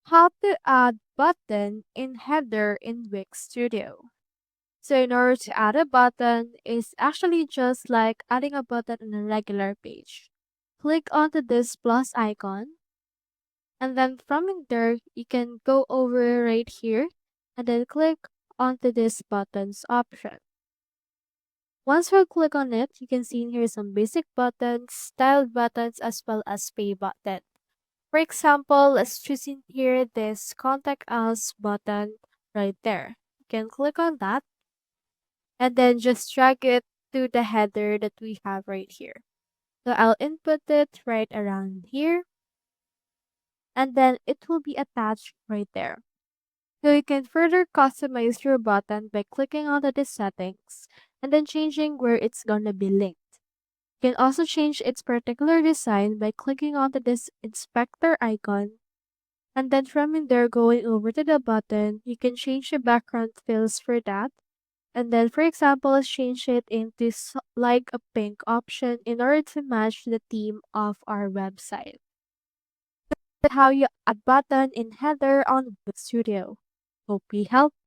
How to add button in header in Wix Studio. So in order to add a button is actually just like adding a button on a regular page. Click onto this plus icon and then from in there you can go over right here and then click onto this buttons option. Once you click on it, you can see in here some basic buttons, styled buttons as well as pay button. For example, let's choose in here this contact us button right there. You can click on that and then just drag it to the header that we have right here. So I'll input it right around here and then it will be attached right there. So you can further customize your button by clicking onto the settings and then changing where it's gonna be linked. You can also change its particular design by clicking onto this inspector icon. And then from in there, going over to the button, you can change the background fills for that. And then, for example, let's change it into like a pink option in order to match the theme of our website. That's how you add button in header on Wix Studio. Hope we helped.